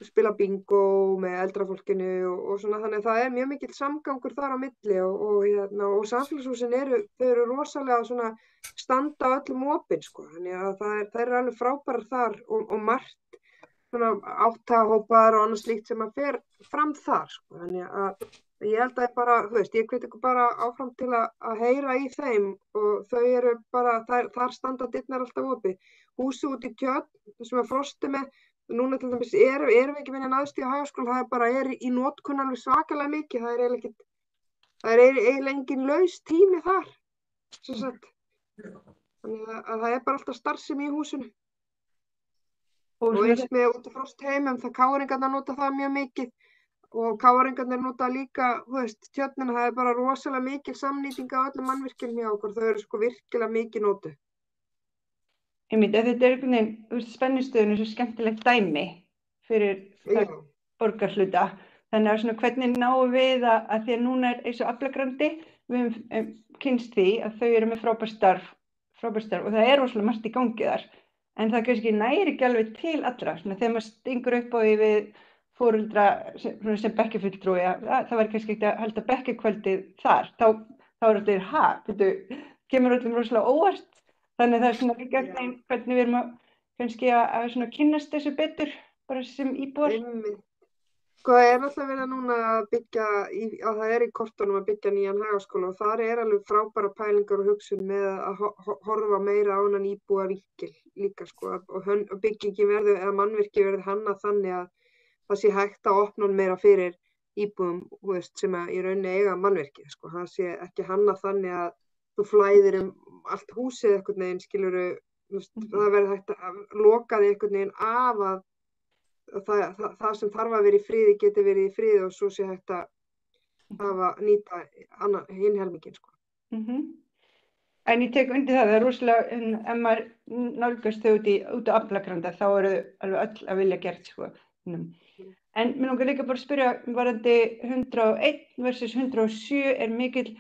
spila bingo með eldra fólkinu og svona, þannig að það er mjög mikill samgangur þar á milli og samfélagshúsin eru rosalega svona standa á öllum opin, sko, þannig að það er alveg frábærar þar og margt svona áttahópar og annað slíkt sem að fer fram þar, sko, þannig að ég held að ég hveti ykkur bara áfram til að heyra í þeim og þau eru bara, þar standa dyrnar alltaf opið. Húsið út í Tjörn, sem að Frosti með, núna til dæmis erum við ekki með aðstíð á Hagaskóla, það er í notkun alveg svakalega mikið, það er eiginlega engin laus tími þar, sem sagt. Þannig að það er bara alltaf starfsemi í húsinu. Og eins með út á Frostheimum, KR-ingarnir nota það mjög mikið. Og KR-ingarnir nota líka, Tjörnina, það er bara rosalega mikil samnýting á öllum mannvirkjum hjá okkur, þau eru sko virkilega mikið notuð. Þetta er einhvern veginn, spennustöðun er svo skemmtilegt dæmi fyrir borgarhluta, þannig að svona hvernig náum við að því að núna er eins og Aflagrandi, við höfum kynnst því að þau eru með frábært starf og það er rosalega margt í gangi þar, en það kannski næri ekki alveg til allra, svona þegar maður stingur upp á því við foreldra sem bekkjarfulltrúi, það var kannski ekki að halda bekkjarkvöldið þar, þá er þetta kemur öllum rosalega óvart, þannig það er svona líka hvernig við erum kannski að svona kynnast þessu betur bara sem íbúar? Einmitt. Sko, það er náttúrulega verið núna að byggja, það er í kortunum að byggja nýjan hagaskóla og þar er alveg frábæra pælingar og hugsun með að horfa meira á þennan íbúavinkil líka, sko, og byggingin verður, eða mannvirki verður hannað þannig að það sé hægt að opna hann meira fyrir íbúum, þú veist, sem að í rauninni eiga mannvirki, sko, það sé ekki hannað þannig að þú flæðir allt húsið einhvern veginn, skilurðu, það verður hægt að loka því einhvern veginn af að það sem þarf að vera í friði geti verið í friði og svo sé hægt að hafa nýta hinn helminginn, sko. En ég tek undir það er rosalega, ef maður nálgast þau út á Aflagranda, þá eru alveg öll að vilja gert, sko. En mér langar líka bara að spyrja, varðandi 101 versus 107 er mikill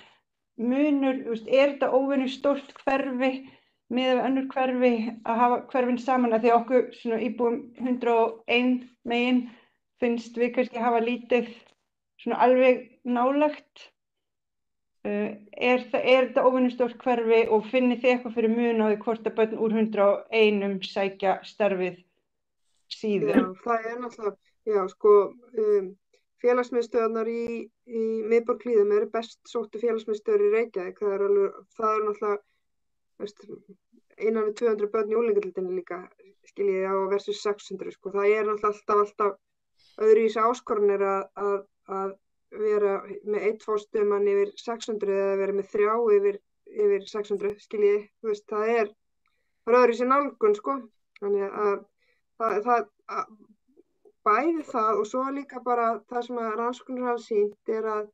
munur, er þetta óvenju stórt hverfi miðað við önnur hverfi að hafa hverfin saman, að því okkur svona íbúum 101 megin finnst við kannski hafa lítið svona alveg nálægt. Er þetta óvenju stórt hverfi og finnið þið eitthvað fyrir mun á því hvort að börn úr 101 sækja starfið síður? Já, það er náttúrulega, já, sko, félagsmiðstöðvarnar í miðborg Hlíðum eru best sóttu félagsmiðstöðvar í Reykjavík. Það er náttúrulega, veist, innan við 200 börn í unglingadeildinni líka, skiljið, á versus 600, sko. Það er náttúrulega alltaf öðruvísi áskoranir að vera með 1 forstöðumann yfir 600 eða vera með 3 yfir 600, skiljið, þú veist, það er öðruvísi nálgun, sko. Þannig að bæði það og svo líka bara það sem að rannsóknir hafa sýnt er að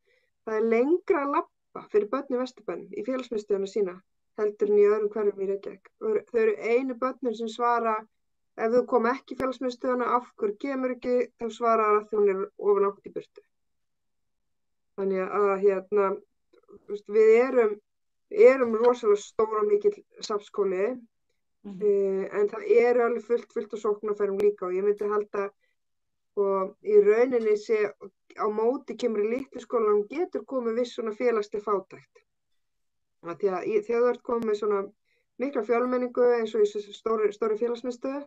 það er lengra að labba fyrir börn í Vesturbænum í félagsmiðstöðvarna sína heldur en í öðrum hverfum í Reykjavík. Þau eru einu börnin sem svara, ef þau koma ekki í félagsmiðstöðvarna, af hverju kemur ekki, þá svara að hún er of langt í burtu. Þannig að við erum rosalega stór og mikill safnskóli, en það er alveg fullt af sóknarfærum líka og ég myndi halda og í rauninni sé á móti kemur í litlu skólanum getur komið viss svona félagsleg fátækt. Því að þegar þú ert komið með svona mikla fjölmenningu eins og í stóri félagsmiðstöðu,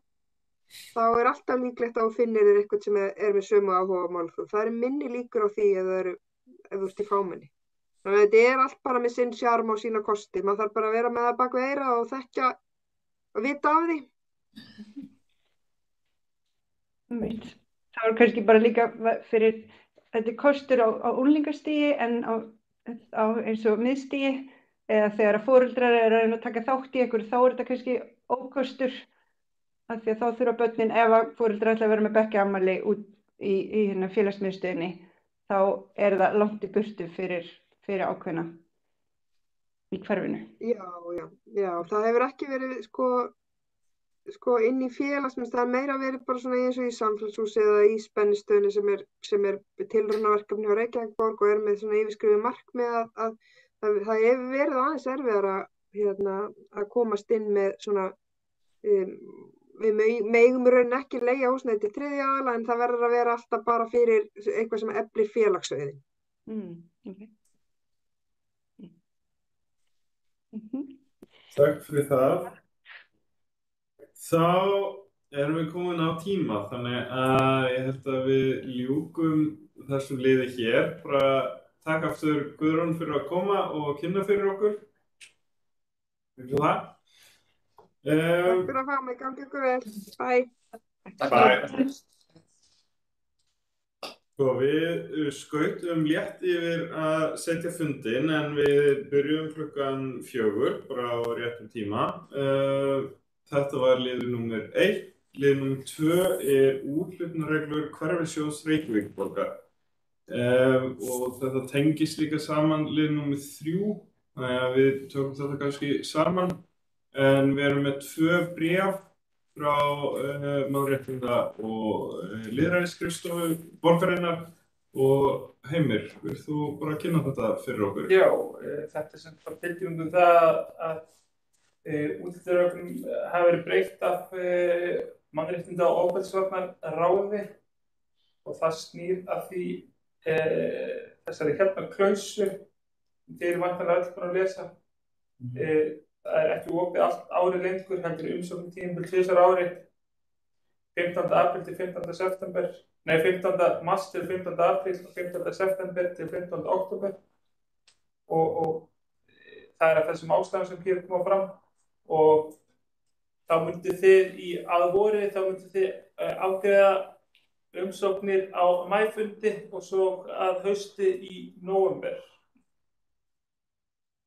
þá er alltaf líklegt að þú finnir þér eitthvað sem er með sömu áhugamál. Það er minni líkur á því ef þú ert í fámenni. Þannig að þetta er allt bara með sinn sjarm og sína kosti. Maður þarf bara að vera með það bak við eyra og þekkja og vita af því. Það var kannski bara líka fyrir, þetta kostur á unglingastigi en á eins og miðstigi eða þegar foreldrar eru að reyna að taka þátt í einhverju, þá er þetta kannski ókostur af því að þá þurfa börnin, ef að foreldrar ætla að vera með bekkjaafmæli út í félagsmiðstöðinni, þá er það langt í burtu fyrir ákveðna í hverfinu. Já, það hefur ekki verið sko inn í félagsmiðstöð, það er meira verið bara svona eins og í samfélagshúsi eða í spennistöðinni sem er tilraunaverkefni á Reykjavíkborg og er með svona yfirskrifið markmið að það hefur verið aðeins erfiðara að komast inn með svona við megum í rauninni ekki leigja húsnæði til þriðja aðila en það verður að vera alltaf bara fyrir eitthvað sem eflir félagsauðinn. Takk fyrir það. Þá erum við komin á tíma, þannig að ég held að við ljúkum þessum liði hér. Bara takk aftur Guðrún fyrir að koma og kynna fyrir okkur. Takk fyrir að fá mig, gangi ykkur vel. Bye. Bye. Sko, við skautum létt yfir að setja fundinn en við byrjum klukkan 4, bara á réttum tíma. Þetta var liður númer 1. Liður númer 2 er úthlutunarreglur hverfissjóðs Reykjavíkurborgar. Og þetta tengist líka saman liður númer 3, þannig að við tökum þetta kannski saman. En við erum með 2 bréf frá Mannréttinda og lýðræðisskrifstofu borgarinnar og Heimir, vilt þú bara kynna þetta fyrir okkur? Já, þetta er sem bara tilkynning það að úthlutunarreglum hafa verið breytt af Mannréttinda og ofbeldisvarnaráði og það snýr að því þessari klausu sem þið eru væntanlega öll búin að lesa. Það er ekki opið allt árið lengur, heldur umsóknartímabil 2 ári. 15. apríl til 15. september, nei 15. mars til 15. apríl og 15. september til 15. október og það af þessum ástæðum sem hér koma fram og þá myndið þið að vori, þá myndið þið afgreiða umsóknir á maífundi og svo að hausti í nóvember.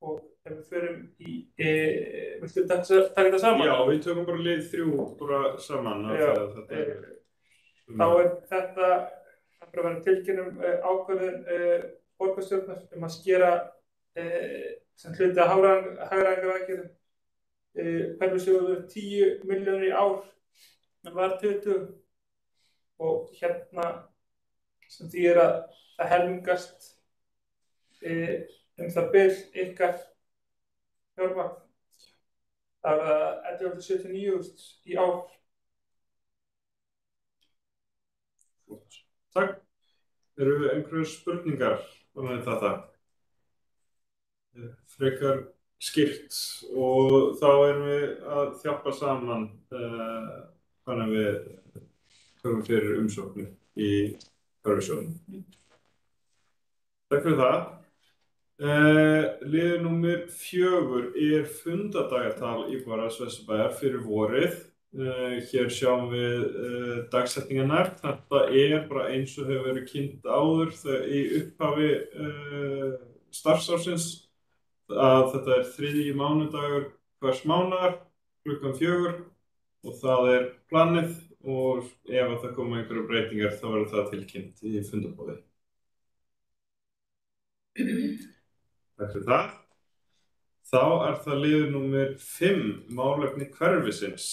Og ef við förum í, viltu taka þetta saman? Já, við tökum bara lið 3 bara saman. Þá þetta að vera tilkynnum ákvörðun borgarstjórnar að skera sem hluti að hagræðingaraðgerðum Hverfisjóður 10 milljónir í ár en var 20 og hérna sem því að það helmingast það bil ykkar fjármagn. Það var 1179.000 í ár. Takk. Eru einhverju spurningar um þetta? Frekar skýrt og þá erum við að þjappa saman hvernig við höfum fyrir umsóknir í Hverfisjóðum. Takk fyrir það. Liður númer 4 fundadagatal íbúaráðs Vesturbæjar fyrir vorið. Hér sjáum við dagsetningarnar. Þetta bara eins og hefur verið kynnt áður í upphafi starfsársins að þetta 3. mánudagur hvers mánaðar klukkan 4 og það planið og ef það koma einhverju breytingar þá verður það tilkynnt í fundarboði. Takk fyrir það. Þá það liður númer 5, málefni hverfisins.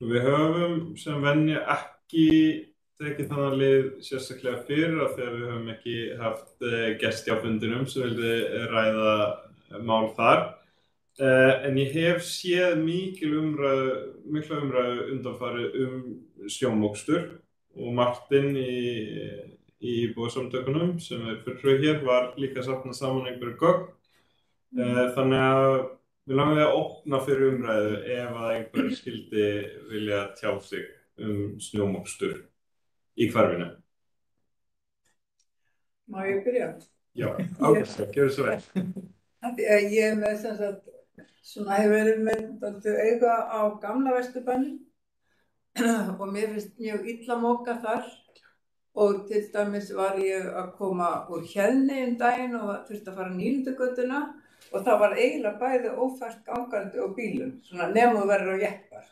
Við höfum sem venja ekki tekið þannig lið sérstaklega fyrir af því að við höfum ekki haft gesti á fundinum sem vildi ræða mál þar. En ég hef séð mikla umræðu undanfarið snjómokstur og Martin í íbúasamtökunum sem fulltrúi hér var líka að safna saman einhverju gögn. Þannig að við langaði að opna fyrir umræðu ef að einhver skildi vilja tjá sig snjómokstur í hverfinu. Má ég byrja? Já, ágætlega, gjörðu svo vel. Ég með sem sagt, hef verið með auga á gamla Vesturbænum og mér finnst mjög illa moka þar og til dæmis var ég að koma úr Hjelni daginn og þurfti að fara Nýlundugötuna og það var eiginlega bæði ófært gangandi og bílum, nema þú verður á jeppar.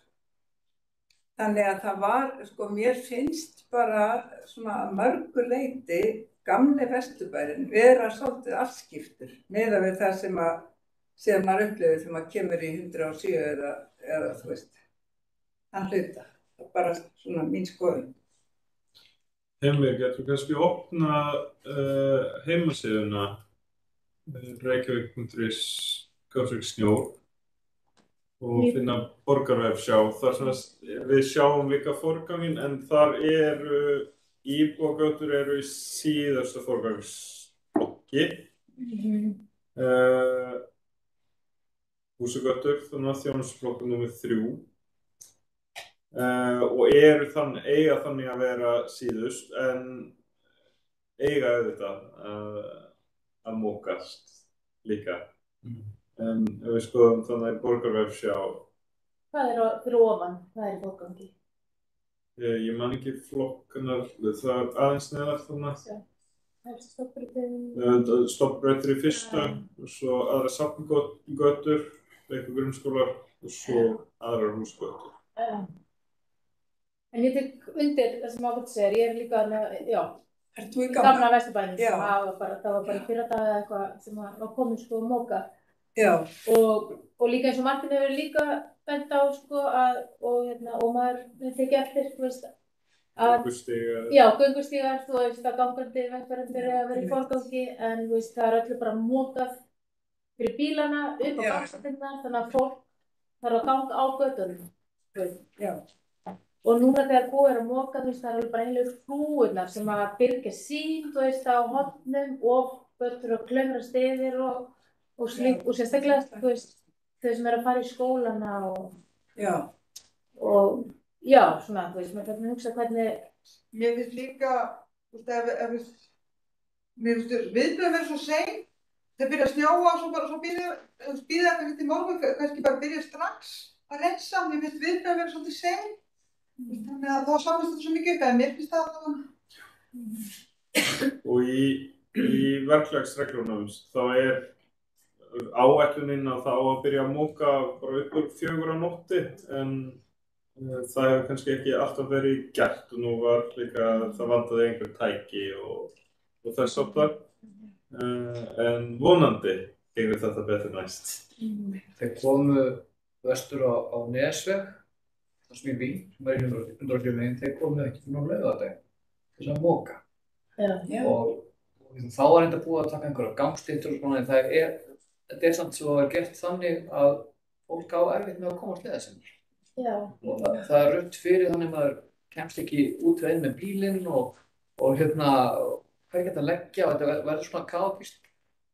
Þannig að það var, mér finnst bara að mörgu leyti gamli Vesturbærinn vera svolítið afskiptur miðað við það sem maður upplifir þegar maður kemur í 107 eða þú veist, þann hluta. Það er bara mín skoðun. Heimir, getur kannski opna heimasíðuna reykjavík.is /snjór og finna borgarvefsjá. Þar sem við sjáum líka forganginn en þar íbúagötur í síðasta forgangsblokki. Húsagötur, þannig að þjónustuflokkur númer 3. Og eiga þannig að vera síðust en eiga auðvitað að mókast líka. En ef við skoðum þannig borgarvefsjá. Hvað fyrir ofan? Hvað í forgangi? Ég man ekki flokkunar, það aðeins neðar þannig. Stoppbrautir í fyrsta og svo aðra safngötur, einhver grunnskólar og svo aðrar húsgötur. En ég tek undir það sem Ágúst segir, ég líka Ert þú í gamla Vesturbænum, það var bara í fyrra dag eða eitthvað sem var komin móka. Já. Og líka eins og Martin hefur líka bent á og maður tekið eftir, þú veist, Göngustígar. Já, göngustígar, þú veist, að gangandi vegfarendur að vera í forgangi, en þú veist, það öllu bara mókað fyrir bílana, upp á gangstéttirnar, þannig að fólk þarf að ganga á götunum, þú veist. Já. Og núna þegar búið að móka, þú veist, það alveg bara einlega hrúurnar sem að byrgja sín, þú veist, á hornum og götur og klöfra yfir og slíkt, og sérstaklega, þú veist, þau sem að fara í skólana og... Já. og já, svona, þú veist, maður fyrir að hugsa hvernig, Mér finnst líka, þú veist, mér finnst viðbrögð vera svo sein, þeir byrja að snjóa og svo býða eitthvað til morgun, kannski bara byrja strax að rensa, mér finnst viðbrögð vera svolítið sein, þannig að þá samast þetta svo mikið upp, en mér finnst það að Og í verklagsreglunum þá áætlunin að það á að byrja að móka bara upp úr 4 á nótti, en það hefur kannski ekki alltaf verið gert og nú var líka það vantaði einhver tæki og þess áttar. En vonandi gengur þetta betur næst. Þeir komu vestur á Nesveg, það sem ég bý, sem í 100 km, þeir komu ekki fyrir á laugardag til þess að moka. Og þá var enda búið að taka einhverja gangstyttur og svona, en þetta samt svo gert þannig að fólk á erfitt með að komast leiða sinni. Og það rutt fyrir þannig að maður kemst ekki út við einn með bílinn og hvað er ekki að leggja, og þetta verður svona kaotískt.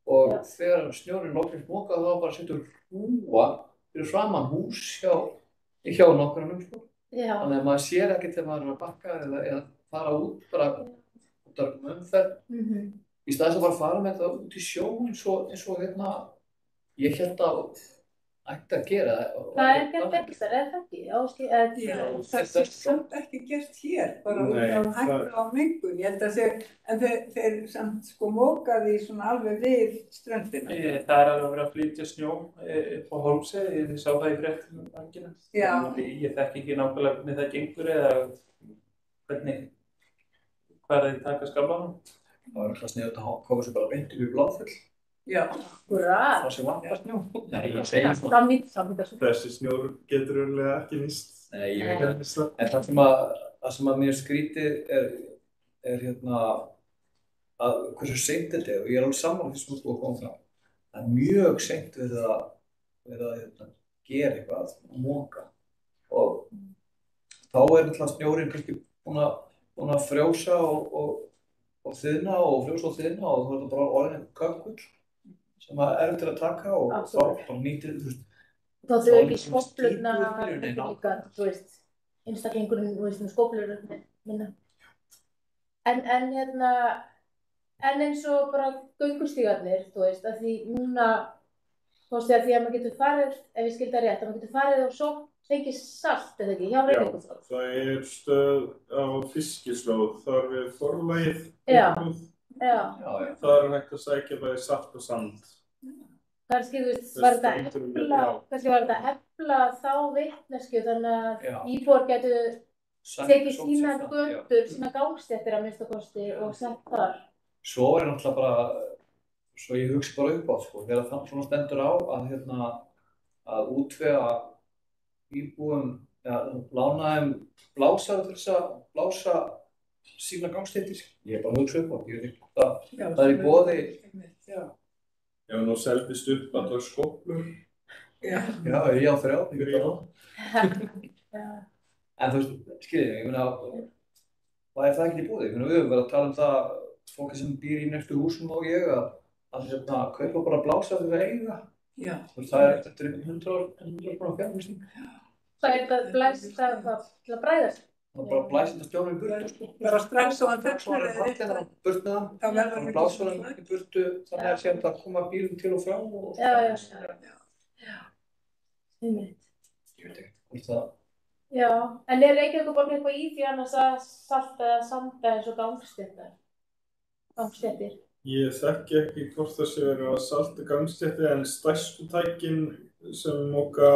Og þegar snjórinn loksins mokað þá bara setur hrúga fyrir framan hús hjá nokkurnum, sko. Þannig að maður sér ekkert þegar maður er að bakka eða fara út bara út af umferð. Í staðis að bara fara með þetta út í sjó eins og ég held að ætti að gera það. Það er gert ekki þar, er það ekki? Það er samt ekki gert hér, bara út af hættu á mengun. Ég held að þeir samt sko mokaði svona alveg við ströndina. Það er alveg verið að flytja snjó upp á Hólmsheiði, ég sá það í fréttum um helgina. Ég þekki ekki nákvæmlega hvernig það gengur eða hvað þeir taka skamlanum. Það var alltaf sniðugt að koma sér bara beint upp í Bláfell. Akkurat. Það sem vantar snjó. Nei, ég segi það. Þessi snjór getur örugglega ekki nýst. Nei, ég veit ekki það. En það sem að mér skrítið er að hversu seint þetta og ég alveg sammála því sem þú komum fram. Það er mjög seint við að gera eitthvað og moka. Og þá alltaf snjórinn kannski búin að frjósa og þiðna og frjósa og þiðna og þá bara orðin kökkull sem er til að taka og þá bara nýtir þá þau ekki skóflurna líka, þú veist, einstaklingurinn, þú veist, með skóflurna minna. En eins og bara göngustígarnir, þú veist, að því núna, þú veist, því að maður getur farið, ef ég skildi það rétt, að maður getur farið og svo fengið salt, eða ekki, hjá Reykjavík. Það stöð á Fiskislóð, þar við forlagið. Það hægt að sækja bæði salt og sand. Kannski, þú veist, var þetta efla þá vitneskju, þannig að íbúar getur tekið sína götur, sína gangstéttir að minnsta kosti og sett þar. Svo náttúrulega bara, svo ég hugsi bara upp á, sko, þegar það svona stendur á að útvega íbúum, lána þeim blásara til þess að blása sína gangstéttir. Ég bara hugsa upp á, ég veit ekki það í boði. Já, nú seldist upp að það skóflur. Já, ég á 3. En þú veist, skiljið, ég meina, hvað er það ekki í boði? Við höfum verið að tala um það, fólki sem býr í næstu húsum og ég, að kaupa bara blása fyrir að eiga. Það er eftir 100 fjárfesting. Það er þetta blæst til að bræðast. Það bara blæst þetta stjónum í burtu. Bara strax og hann fellur eða eitthvað. Burt með það. Það blásur hann í burtu, þannig að séum það koma bílum til og frá. Já. Ég veit ekki, það. Já, en er Reykjavík bara eitthvað í því annars að salta eða sanda eins og gangstéttir? Ég þekki ekki hvort það sé verið að salta gangstéttir, en stærstu tækin sem moka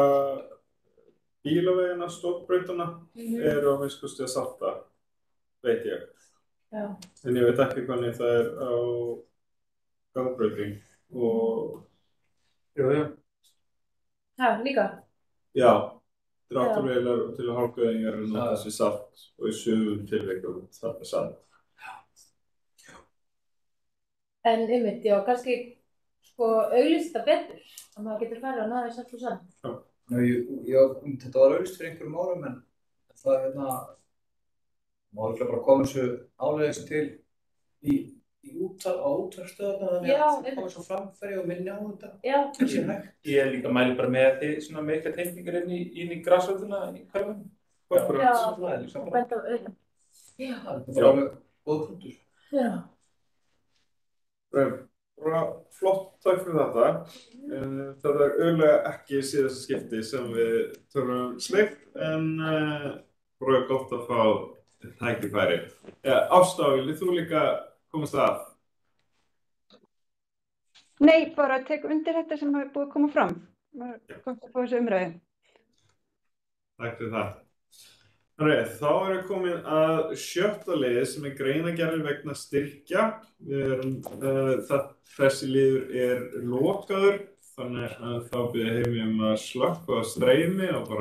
bílavegina, stofnbrautana, eru að minnst að salta, veit ég. En ég veit ekki hvernig það er á gangbrautum og... Líka? Já, dráttarvélar til hálkuæðingar er notað sem salt og í sumum tilvikum sand. En já, kannski auglýst þetta betur, að maður getur farið að náða salt og sand. Þetta var auglýst fyrir einhverjum árum, en það maður bara koma þessu áleiðis til á útvarpsstöðvarnar, þannig að það koma svo framfæri og minni á þetta. Ég líka mæli bara með því svona mikla tengingar inn í grasrótina í hverfum. Gott bara. Já, bæta á auðvitað. Já. Það er alveg góð punktur. Já. Bara flott, takk fyrir þetta. Þetta er auðvitað ekki síðasta skipti sem við tölum slíkt, en bara gott að fá tækifæri. Ásta, viljið þú líka komast að? Nei, bara tek undir þetta sem er búið að koma fram. Gott að fá þessu umræðu. Takk fyrir það. Þá erum við komin að 7. liði sem er greinargerðir vegna styrkja. Þessi liður er lokaður, þannig að þá byrja heimi að slökkva á streymi og bara